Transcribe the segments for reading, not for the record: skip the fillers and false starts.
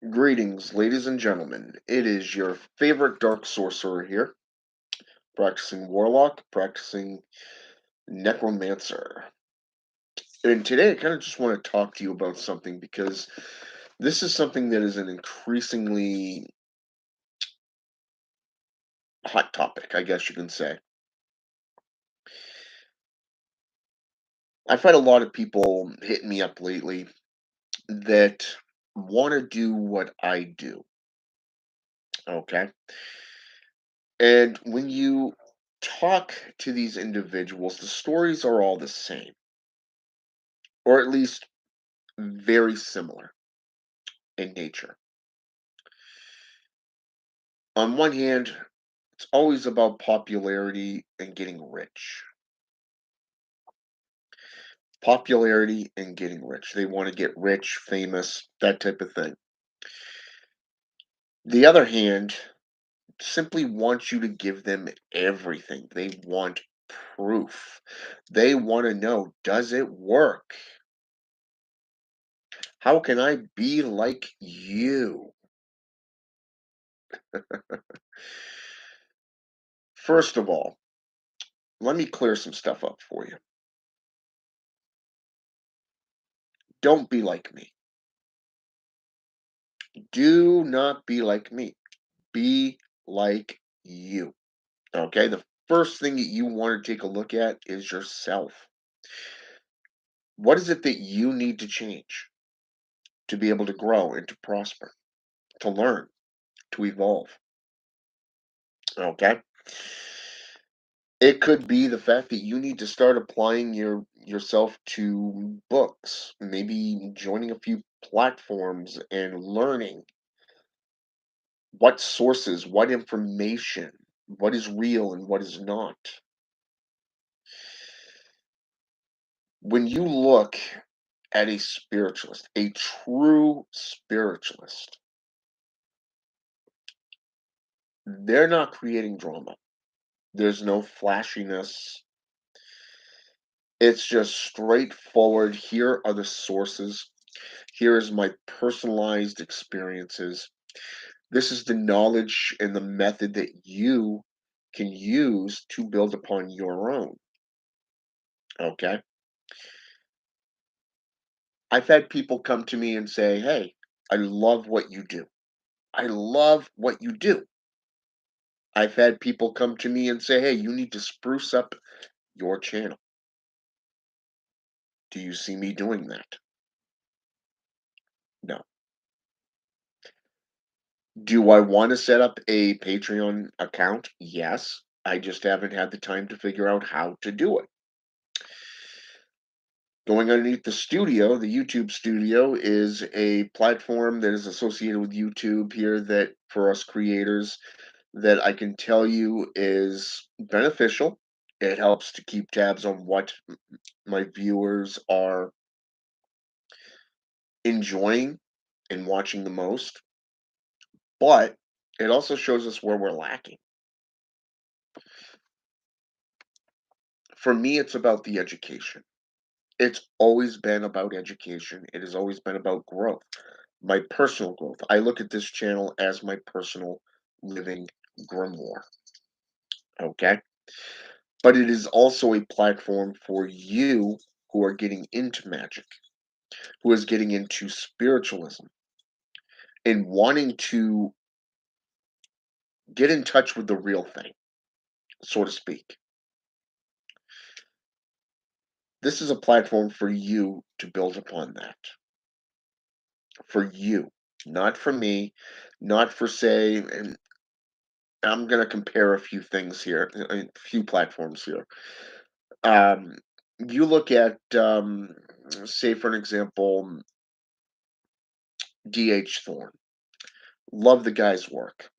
Greetings, ladies and gentlemen. It is your favorite dark sorcerer here, practicing warlock, practicing necromancer. And today I kind of just want to talk to you about something because this is something that is an increasingly hot topic, I guess you can say. I've had a lot of people hitting me up lately that want to do what I do. Okay. And when you talk to these individuals, the stories are all the same, or at least very similar in nature. On one hand, it's always about popularity and getting rich. Popularity and getting rich. They want to get rich, famous, that type of thing. The other hand simply wants you to give them everything. They want proof. They want to know, does it work? How can I be like you? First of all, let me clear some stuff up for you. Don't be like me. Do not be like me. Be like you. Okay. The first thing that you want to take a look at is yourself. What is it that you need to change to be able to grow and to prosper, to learn, to evolve? Okay. It could be the fact that you need to start applying yourself to books, maybe joining a few platforms and learning what sources, what information, what is real and what is not. When you look at a spiritualist, a true spiritualist, they're not creating drama. There's no flashiness. It's just straightforward. Here are the sources. Here is my personalized experiences. This is the knowledge and the method that you can use to build upon your own. Okay. I've had people come to me and say, "Hey, I love what you do. I love what you do." I've had people come to me and say, "Hey, you need to spruce up your channel." Do you see me doing that? No. Do I want to set up a Patreon account? Yes. I just haven't had the time to figure out how to do it. Going underneath the studio, the YouTube studio is a platform that is associated with YouTube here that for us creators that I can tell you is beneficial. It helps to keep tabs on what my viewers are enjoying and watching the most, but it also shows us where we're lacking. For me, it's about the education. It's always been about education. It has always been about growth, my personal growth. I look at this channel as my personal living grimoire. Okay. But it is also a platform for you who are getting into magic, who is getting into spiritualism and wanting to get in touch with the real thing, so to speak. This is a platform for you to build upon that. For you, not for me, not for say, and I'm going to compare a few things here, a few platforms here. Um, you look at, say, for an example, DH Thorne. Love the guy's work.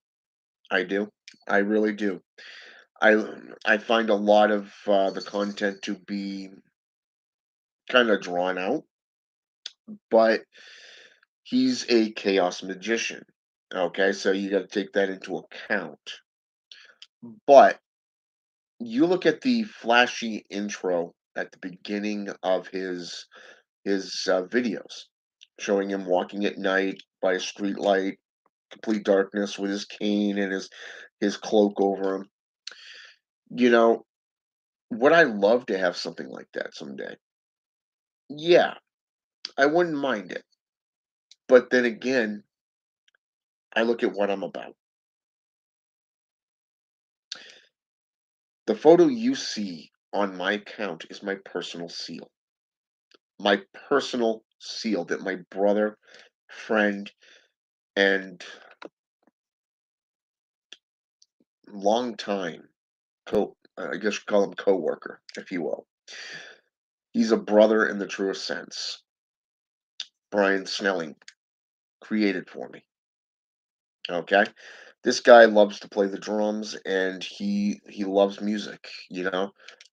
I do. I really do. I I find a lot of the content to be kind of drawn out, but he's a chaos magician. Okay, so you got to take that into account. But you look at the flashy intro at the beginning of his videos, showing him walking at night, by a street light, complete darkness with his cane and his cloak over him. You know, would I love to have something like that someday? Yeah, I wouldn't mind it. But then again, I look at what I'm about. The photo you see on my account is my personal seal. My personal seal that my brother, friend, and long time I guess you call him coworker, if you will. He's a brother in the truest sense. Brian Snelling created for me. Okay. This guy loves to play the drums and he loves music,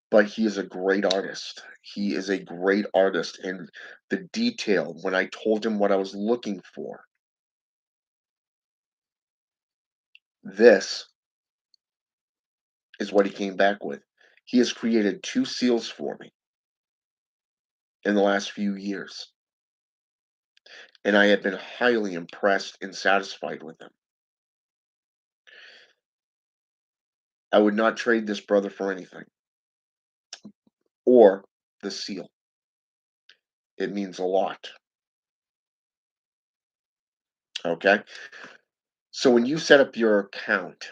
but he is a great artist. He is a great artist, and the detail when I told him what I was looking for, this is what he came back with. He has created two seals for me in the last few years, and I have been highly impressed and satisfied with them. I would not trade this brother for anything, or the seal. It means a lot. Okay. So when you set up your account,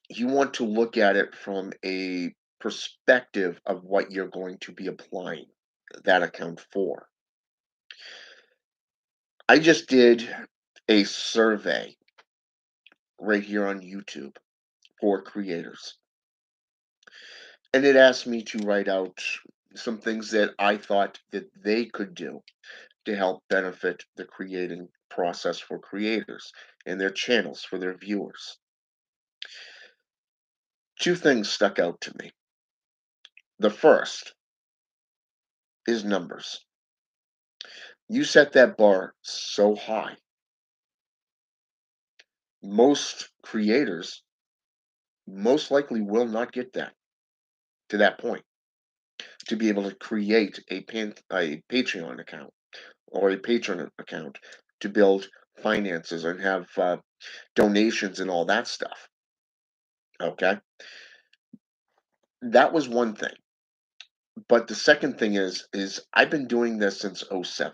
you want to look at it from a perspective of what you're going to be applying that account for. I just did a survey right here on YouTube for creators, and it asked me to write out some things that I thought that they could do to help benefit the creating process for creators and their channels for their viewers. Two things stuck out to me. The first is numbers. You set that bar so high. Most creators most likely will not get that to that point to be able to create a Patreon account or a Patreon account to build finances and have donations and all that stuff. Okay, that was one thing. But the second thing is I've been doing this since '07.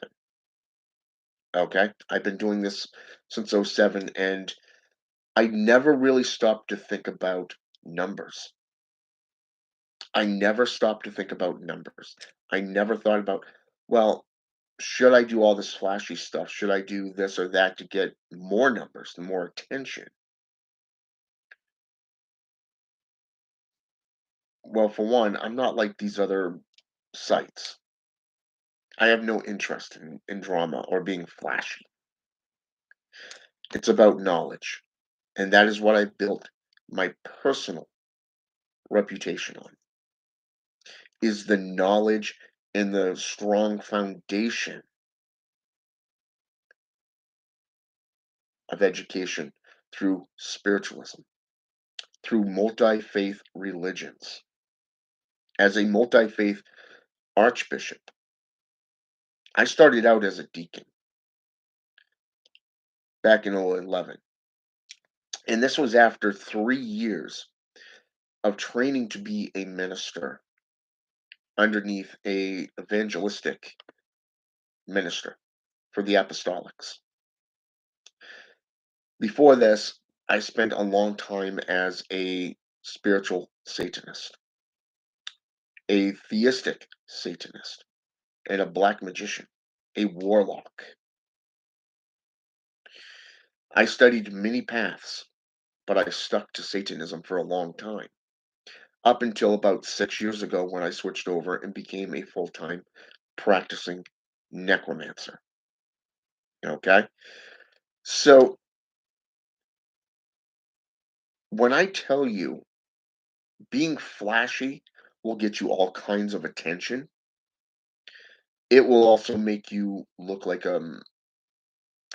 Okay, I've been doing this since '07, and I never really stopped to think about numbers. I never stopped to think about numbers. I never thought about, well, should I do all this flashy stuff? Should I do this or that to get more numbers, more attention? Well, for one, I'm not like these other sites. I have no interest in drama or being flashy. It's about knowledge. And that is what I built my personal reputation on, is the knowledge and the strong foundation of education through spiritualism, through multi-faith religions. As a multi-faith archbishop, I started out as a deacon back in 11. And this was after 3 years of training to be a minister underneath a evangelistic minister for the apostolics. Before this, I spent a long time as a spiritual Satanist, a theistic Satanist, and a black magician, a warlock. I studied many paths, but I stuck to Satanism for a long time, up until about 6 years ago when I switched over and became a full time practicing necromancer. Okay? So when I tell you being flashy will get you all kinds of attention, it will also make you look like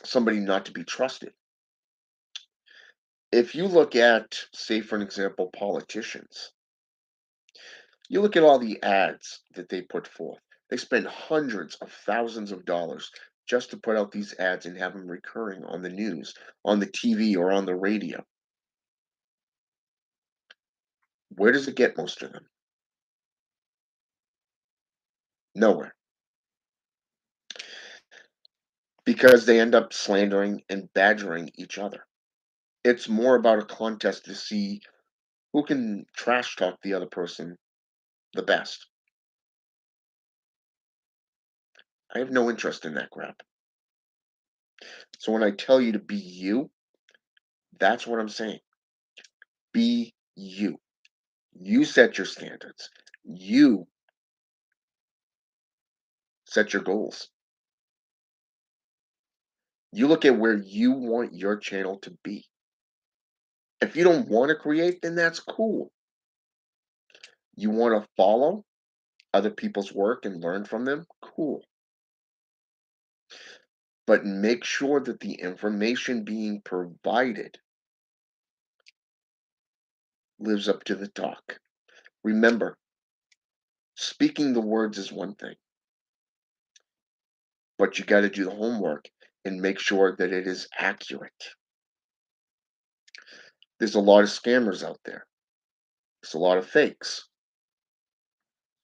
somebody not to be trusted. If you look at, say, for an example, politicians, you look at all the ads that they put forth. They spend hundreds of thousands of dollars just to put out these ads and have them recurring on the news, on the TV, or on the radio. Where does it get most of them? Nowhere. Because they end up slandering and badgering each other. It's more about a contest to see who can trash talk the other person the best. I have no interest in that crap. So when I tell you to be you, that's what I'm saying. Be you. You set your standards. You set your goals. You look at where you want your channel to be. If you don't want to create, then that's cool. You want to follow other people's work and learn from them? Cool. But make sure that the information being provided lives up to the talk. Remember, speaking the words is one thing, but you got to do the homework and make sure that it is accurate. There's a lot of scammers out there. There's a lot of fakes.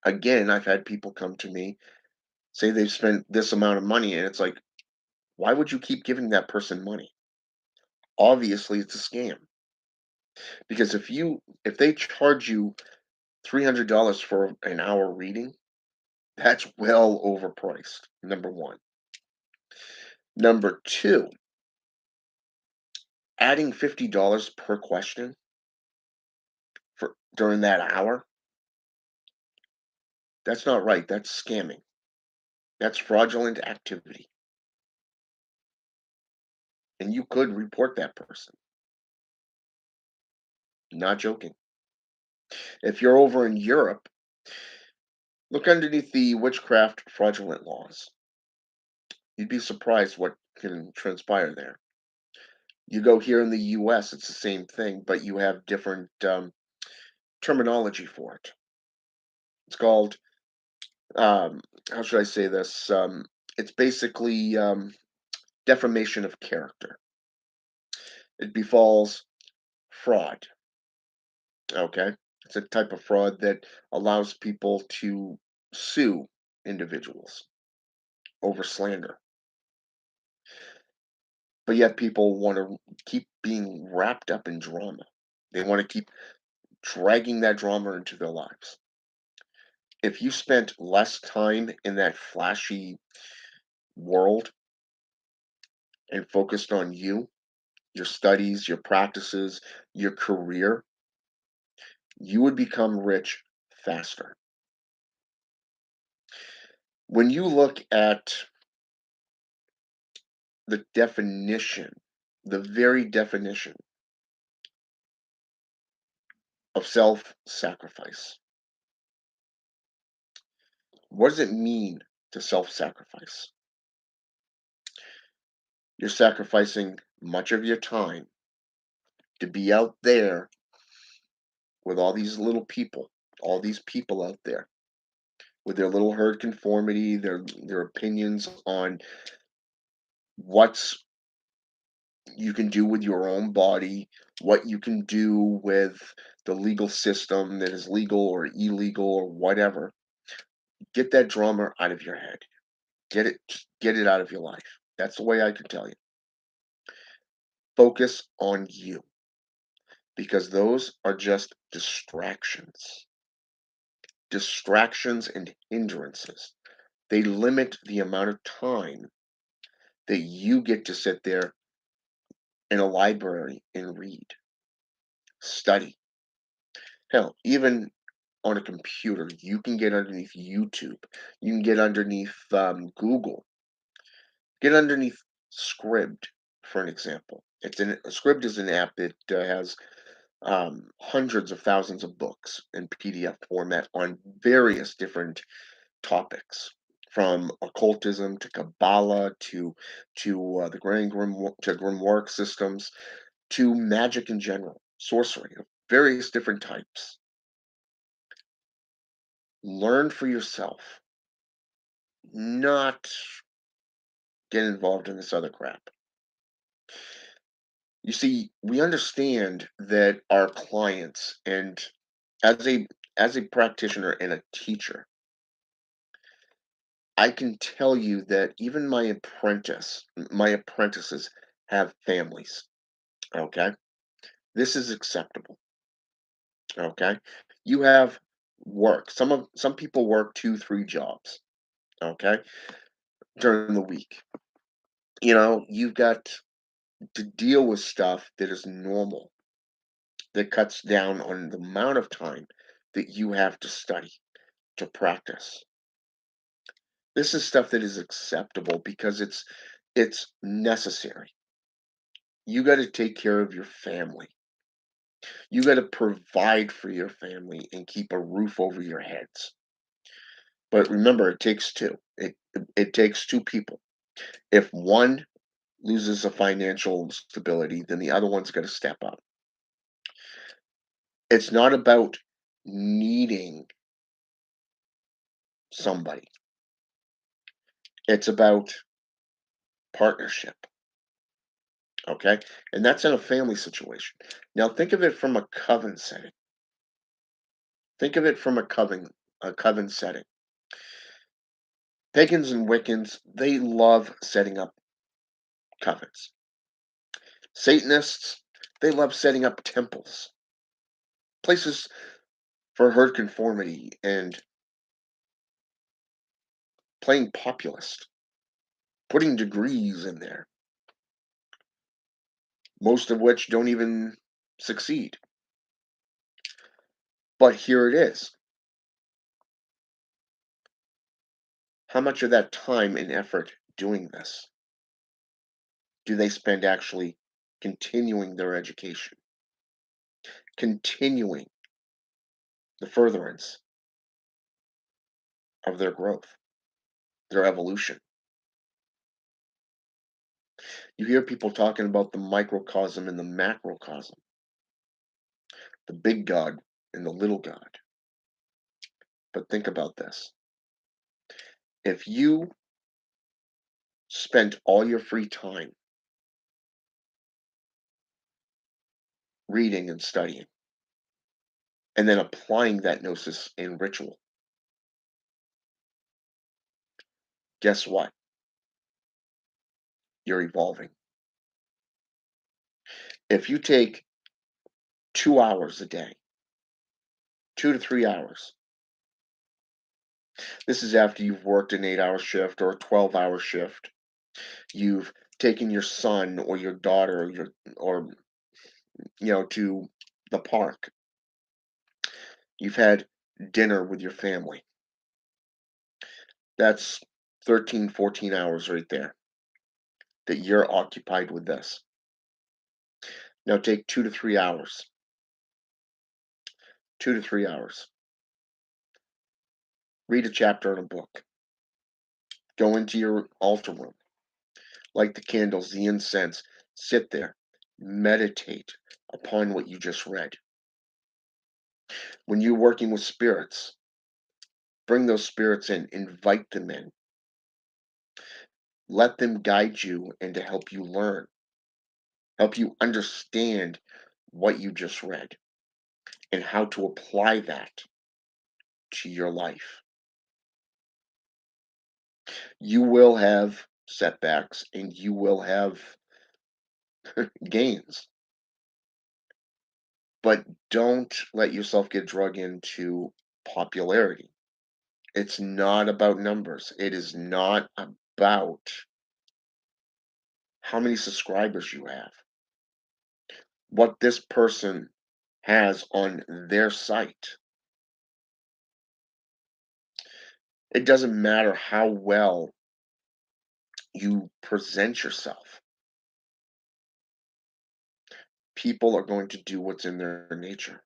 Again, I've had people come to me, say they've spent this amount of money, and it's like, why would you keep giving that person money? Obviously, it's a scam. Because if they charge you $300 for an hour reading, that's well overpriced. Number one. Number two, adding $50 per question for during that hour, that's not right. That's scamming. That's fraudulent activity. And you could report that person. Not joking. If you're over in Europe, look underneath the witchcraft fraudulent laws. You'd be surprised what can transpire there. You go here in the US, it's the same thing, but you have different terminology for it. It's called, how should I say this? It's basically defamation of character. It befalls fraud. Okay. It's a type of fraud that allows people to sue individuals over slander. But yet people want to keep being wrapped up in drama. They want to keep dragging that drama into their lives. If you spent less time in that flashy world and focused on you, your studies, your practices, your career, you would become rich faster. When you look at the definition, the very definition of self sacrifice, what does it mean to self sacrifice? You're sacrificing much of your time to be out there with all these people out there with their little herd conformity, their opinions on what's you can do with your own body, what you can do with the legal system that is legal or illegal or whatever. Get that drama out of your head. Get it out of your life. That's the way I can tell you. Focus on you because those are just distractions. Distractions and hindrances. They limit the amount of time that you get to sit there in a library and read, study. Hell, even on a computer, you can get underneath YouTube. You can get underneath Google. Get underneath Scribd, for an example. Scribd is an app that has hundreds of thousands of books in PDF format on various different topics, from occultism to Kabbalah to the Grimoire systems to magic in general, sorcery of various different types. Learn for yourself, not get involved in this other crap. You see, we understand that our clients, and as a practitioner and a teacher, I can tell you that even my apprentices have families, okay? This is acceptable, okay? You have work. Some people work 2, 3 jobs, okay, during the week. You've got to deal with stuff that is normal, that cuts down on the amount of time that you have to study, to practice. This is stuff that is acceptable because it's necessary. You got to take care of your family. You got to provide for your family and keep a roof over your heads. But remember, it takes two. It takes two people. If one loses a financial stability, then the other one's got to step up. It's not about needing somebody. It's about partnership. Okay? And that's in a family situation. Now think of it from a coven setting. Think of it from a coven setting. Pagans and Wiccans, they love setting up covens. Satanists, they love setting up temples, places for herd conformity and playing populist, putting degrees in there, most of which don't even succeed. But here it is. How much of that time and effort doing this do they spend actually continuing their education, continuing the furtherance of their growth, their evolution? You hear people talking about the microcosm and the macrocosm, the big God and the little God. But think about this. If you spent all your free time reading and studying, and then applying that gnosis in ritual, guess what? You're evolving. If you take 2 hours a day, 2 to 3 hours, this is after you've worked an 8-hour shift or a 12-hour shift. You've taken your son or your daughter or to the park. You've had dinner with your family. That's 13, 14 hours right there that you're occupied with this. Now take 2 to 3 hours. 2 to 3 hours. Read a chapter in a book. Go into your altar room. Light the candles, the incense. Sit there. Meditate upon what you just read. When you're working with spirits, bring those spirits in. Invite them in. Let them guide you and to help you learn. Help you understand what you just read and how to apply that to your life. You will have setbacks and you will have gains, but don't let yourself get drug into popularity. It's not about numbers. It is not about how many subscribers you have, what this person has on their site. It doesn't matter how well you present yourself. People are going to do what's in their nature.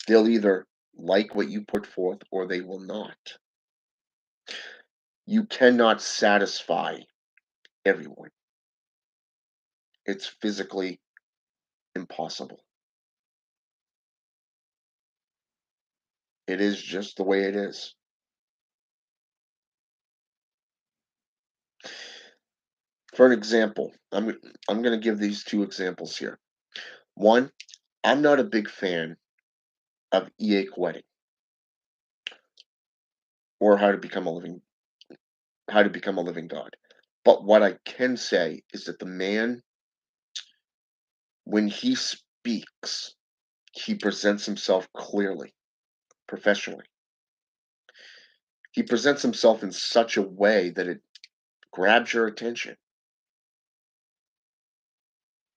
They'll either like what you put forth or they will not. You cannot satisfy everyone. It's physically impossible. It is just the way it is. For an example, I'm gonna give these 2 examples here. One, I'm not a big fan of EA Wedding or how to become a living God. But what I can say is that the man, when he speaks, he presents himself clearly, professionally. He presents himself in such a way that it grabs your attention,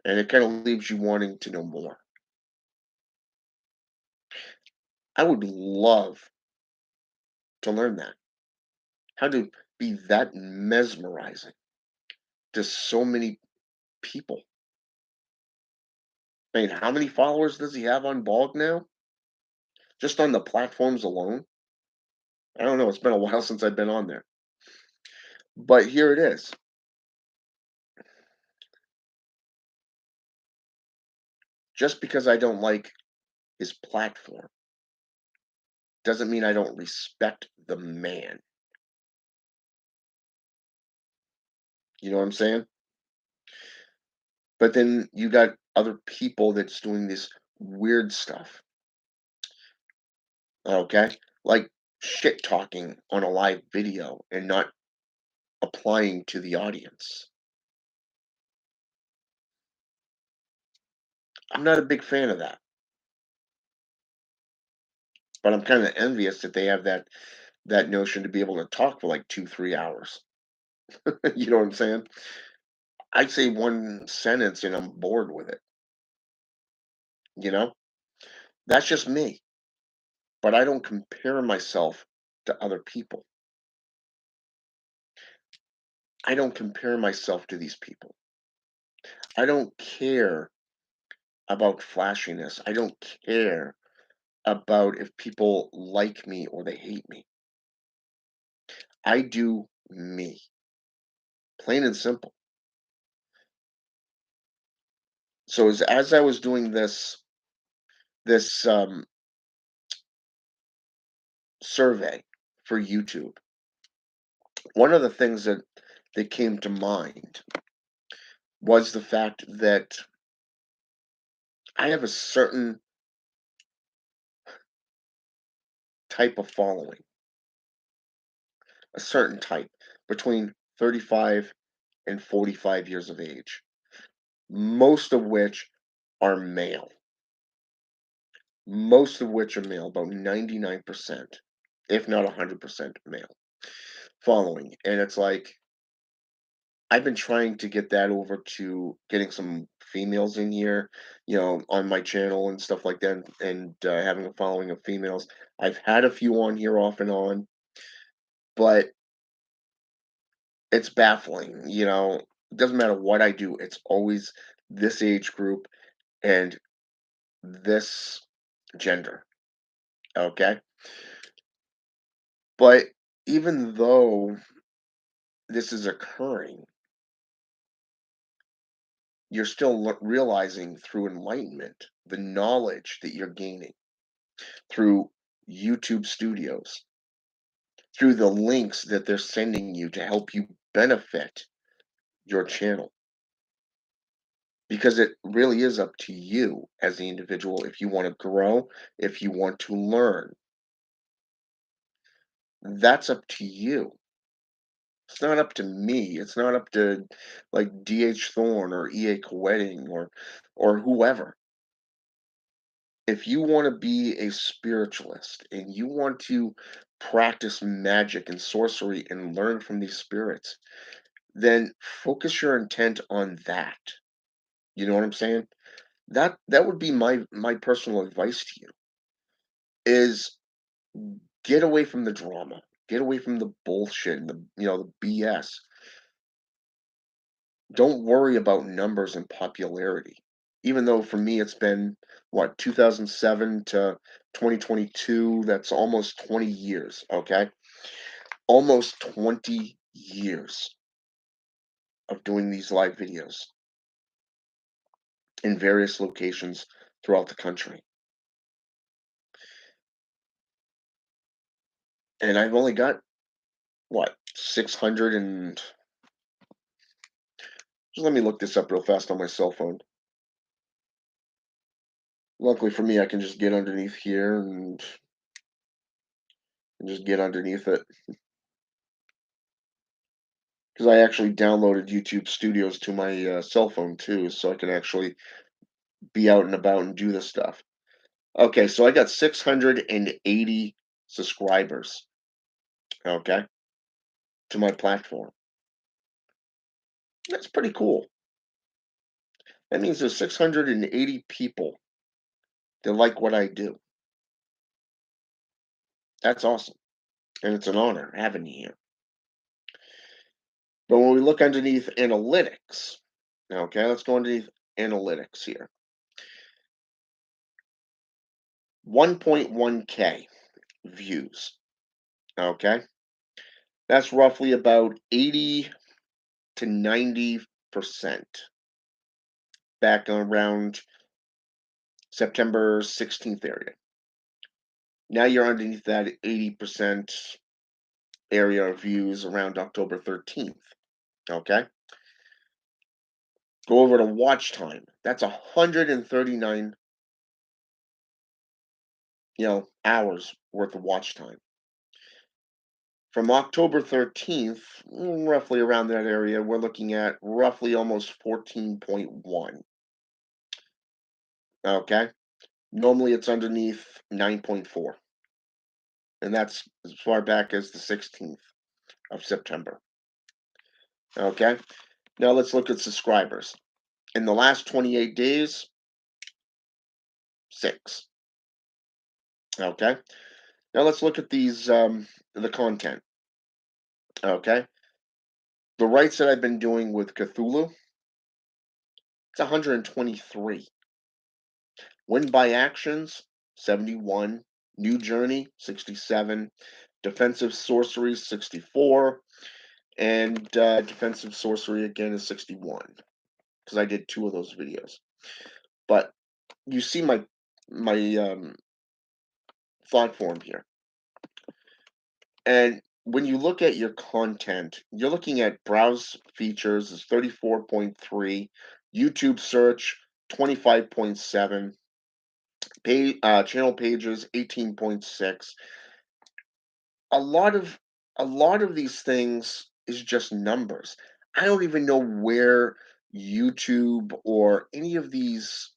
and it kinda leaves you wanting to know more. I would love to learn that. How to be that mesmerizing to so many people. I mean, how many followers does he have on Bog now? Just on the platforms alone? I don't know, it's been a while since I've been on there. But here it is. Just because I don't like his platform doesn't mean I don't respect the man. You know what I'm saying? But then you got other people that's doing this weird stuff, okay? Like shit talking on a live video and not applying to the audience. I'm not a big fan of that, but I'm kind of envious that they have that notion to be able to talk for like 2, 3 hours. You know what I'm saying? I say one sentence and I'm bored with it, you know? That's just me, but I don't compare myself to other people. I don't compare myself to these people. I don't care about flashiness. I don't care about if people like me or they hate me. I do me, plain and simple. So as I was doing this survey for YouTube, one of the things that came to mind was the fact that I have a certain type of following, a certain type between 35 and 45 years of age, most of which are male. Most of which are male, about 99%, if not 100% male following. And it's like, I've been trying to get that over to getting some females in here, on my channel and stuff like that, and having a following of females. I've had a few on here off and on, but it's baffling. It doesn't matter what I do, it's always this age group and this gender. Okay. But even though this is occurring, you're still realizing through enlightenment the knowledge that you're gaining through YouTube studios, through the links that they're sending you to help you benefit your channel. Because it really is up to you as the individual if you want to grow, if you want to learn. That's up to you. It's not up to me. It's not up to like DH Thorne or EA Wedding or whoever. If you want to be a spiritualist and you want to practice magic and sorcery and learn from these spirits, then focus your intent on that. You know what I'm saying? That would be my personal advice to you is get away from the drama. Get away from the bullshit and the BS. Don't worry about numbers and popularity. Even though for me it's been what 2007 to 2022, that's almost 20 years, okay? Almost 20 years of doing these live videos in various locations throughout the country. And I've only got what 600 and Just let me look this up real fast on my cell phone. Luckily for me, I can just get underneath here and just get underneath it because I actually downloaded YouTube Studios to my cell phone too, so I can actually be out and about and do this stuff. Okay, so I got 680 subscribers, okay, to my platform. That's pretty cool. That means there's 680 people that like what I do. That's awesome. And it's an honor having you here. But when we look underneath analytics, okay, let's go underneath analytics here. 1.1K views, okay? That's roughly about 80 to 90% back around September 16th area. Now you're underneath that 80% area of views around October 13th, okay? Go over to watch time. That's 139, hours worth of watch time. From October 13th, roughly around that area, we're looking at roughly almost 14.1. Okay. Normally it's underneath 9.4. And that's as far back as the 16th of September. Okay. Now let's look at subscribers. In the last 28 days, 6. Okay. Now let's look at these the content. Okay. The rights that I've been doing with Cthulhu, it's 123. Win by actions, 71. New Journey, 67. Defensive Sorcery, 64. And Defensive Sorcery again is 61. Because I did 2 of those videos. But you see my thought form here. And when you look at your content, you're looking at browse features is 34.3, YouTube search 25.7, channel pages 18.6. A lot of these things is just numbers. I don't even know where YouTube or any of these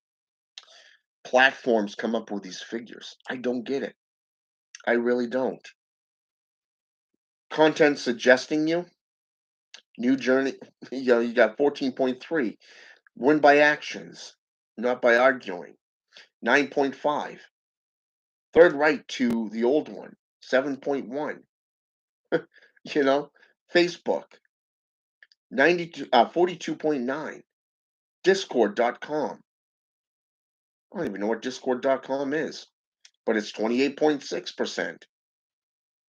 platforms come up with these figures. I don't get it. I really don't. Content suggesting you, new journey, you got 14.3. Win by actions, not by arguing. 9.5. Third right to the old one, 7.1. You know, Facebook, 42.9. Discord.com. I don't even know what Discord.com is, but it's 28.6%.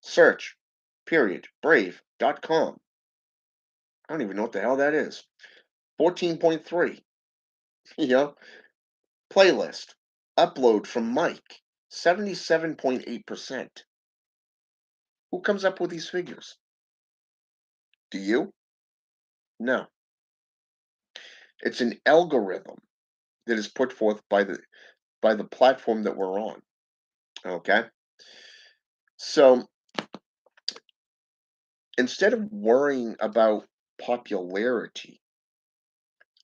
Search, period, brave.com. I don't even know what the hell that is. 14.3. You know, playlist, upload from Mike, 77.8%. Who comes up with these figures? Do you? No. It's an algorithm that is put forth by the platform that we're on. Okay? So instead of worrying about popularity,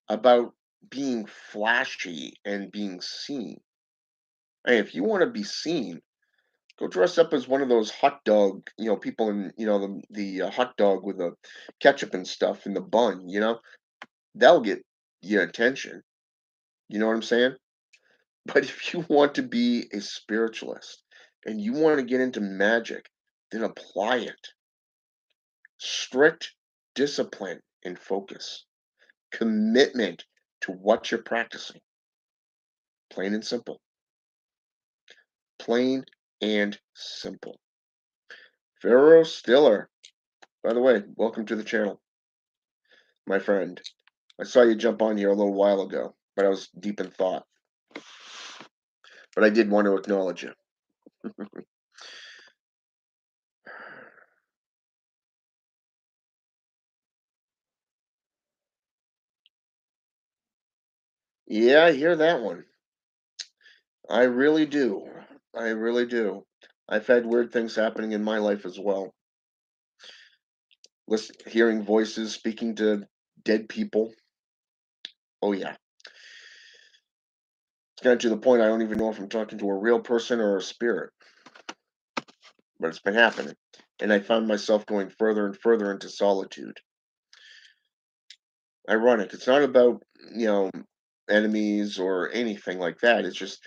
about being flashy and being seen, hey, if you want to be seen, go dress up as one of those hot dog, people in, the hot dog with the ketchup and stuff in the bun, that'll get your attention. You know what I'm saying? But if you want to be a spiritualist and you want to get into magic, then apply it. Strict discipline and focus, commitment to what you're practicing. Plain and simple. Plain and simple. Pharaoh Stiller, by the way, welcome to the channel, my friend. I saw you jump on here a little while ago, but I was deep in thought. But I did want to acknowledge you. Yeah, I hear that one. I really do. I really do. I've had weird things happening in my life as well. Listen, hearing voices, speaking to dead people. Oh yeah, it's gotten to the point I don't even know if I'm talking to a real person or a spirit, but it's been happening. And I found myself going further and further into solitude. Ironic. It's not about, you know, enemies or anything like that. It's just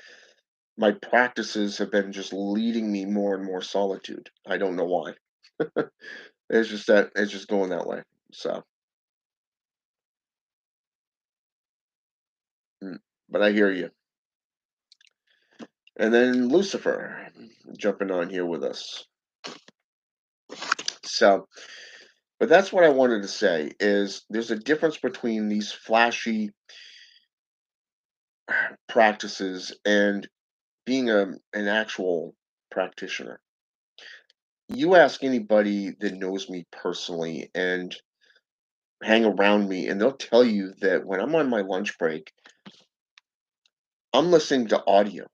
my practices have been just leading me more and more solitude. I don't know why. It's just that it's just going that way. So, mm, but I hear you. And then Lucifer jumping on here with us. So, but that's what I wanted to say is there's a difference between these flashy practices and being an actual practitioner. You ask anybody that knows me personally and hang around me, and they'll tell you that when I'm on my lunch break, I'm listening to audio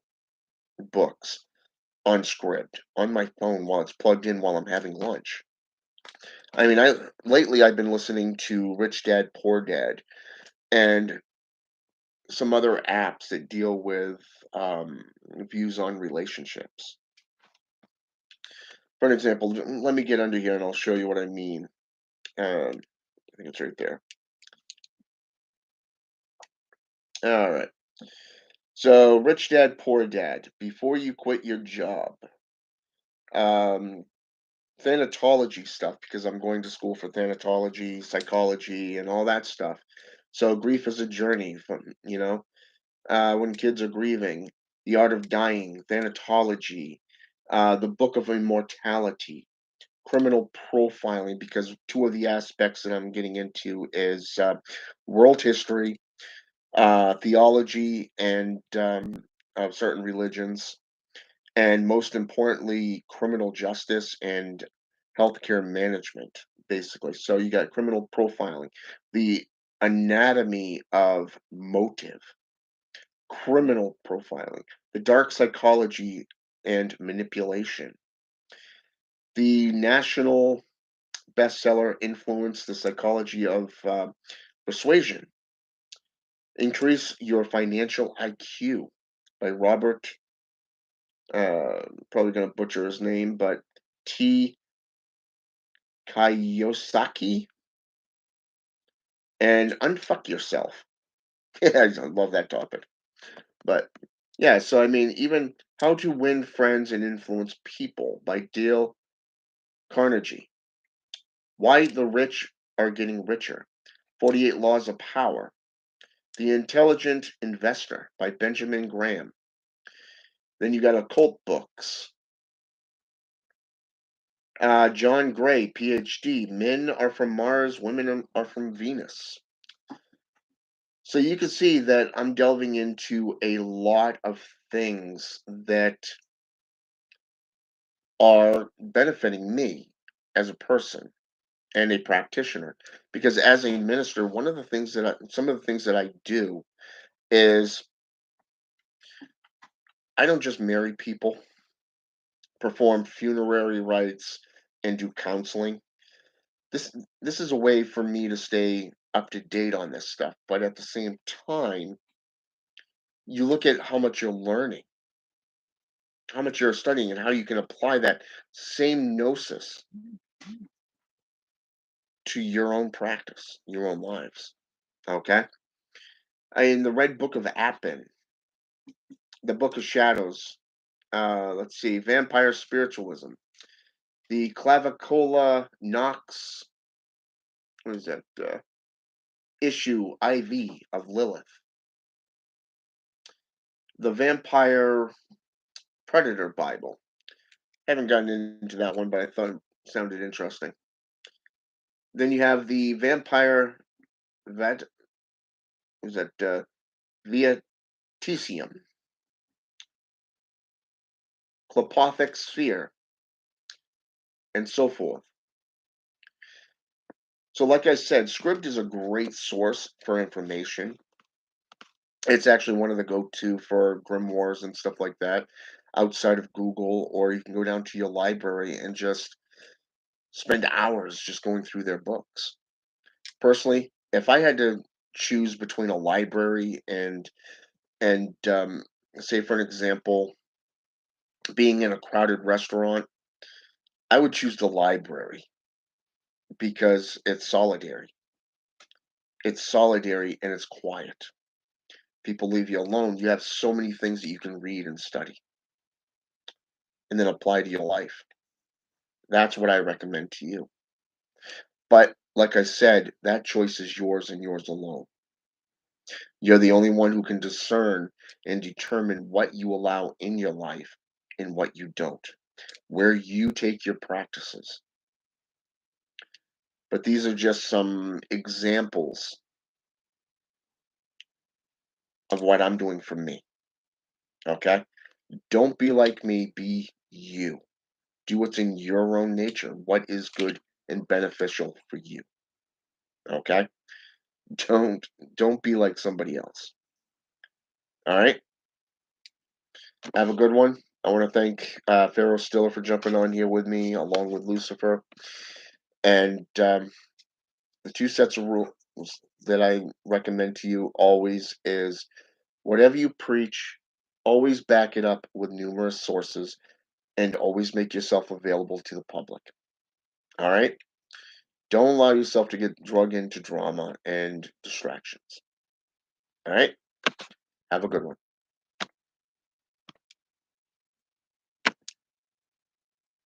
books on script on my phone while it's plugged in while I'm having lunch. I mean, I lately I've been listening to Rich Dad Poor Dad and some other apps that deal with views on relationships. For an example, let me get under here and I'll show you what I mean. I think it's right there. All right. So, Rich Dad Poor Dad. Before you quit your job, um, thanatology stuff because I'm going to school for thanatology, psychology, and all that stuff. So, grief is a journey from when kids are grieving, the art of dying, thanatology, the book of immortality, criminal profiling, because two of the aspects that I'm getting into is world history, theology, and of certain religions, and most importantly, criminal justice and healthcare management, basically. So you got criminal profiling, the anatomy of motive, criminal profiling, the dark psychology and manipulation. The national bestseller influence, the psychology of persuasion. Increase your financial IQ by Robert, probably going to butcher his name, but T. Kiyosaki, and unfuck yourself. Yeah, I love that topic. But yeah, so I mean, even How to Win Friends and Influence People by Dale Carnegie. Why the Rich Are Getting Richer. 48 Laws of Power. The Intelligent Investor by Benjamin Graham. Then you got occult books. John Gray, PhD. Men are from Mars, women are from Venus. So you can see that I'm delving into a lot of things that are benefiting me as a person and a practitioner. Because as a minister, some of the things that I do is I don't just marry people, perform funerary rites, and do counseling. This this is a way for me to stay up to date on this stuff, but at the same time, you look at how much you're learning, how much you're studying, and how you can apply that same gnosis to your own practice, your own lives. Okay? In the Red Book of Appen, the Book of Shadows, let's see, Vampire Spiritualism, the Clavicola Knox, what is that? Issue IV of Lilith, the Vampire Predator Bible. Haven't gotten into that one, but I thought it sounded interesting. Then you have the Vampire Vet, was that Viatisium, Clopothic Sphere, and so forth. So, like I said, Scribd is a great source for information. It's actually one of the go-to for grimoires and stuff like that outside of Google, or you can go down to your library and just spend hours just going through their books. Personally, if I had to choose between a library and say for an example, being in a crowded restaurant, I would choose the library because it's solitary. It's solitary and it's quiet. People leave you alone. You have so many things that you can read and study and then apply to your life. That's what I recommend to you. But like I said, that choice is yours and yours alone. You're the only one who can discern and determine what you allow in your life and what you don't, where you take your practices. But these are just some examples of what I'm doing for me. Okay? Don't be like me, be you. Do what's in your own nature, what is good and beneficial for you. Okay? Don't don't be like somebody else. All right? Have a good one. I want to thank Pharaoh Stiller for jumping on here with me, along with Lucifer. And the two sets of rules that I recommend to you always is whatever you preach, always back it up with numerous sources and always make yourself available to the public. All right? Don't allow yourself to get drug into drama and distractions. All right? Have a good one.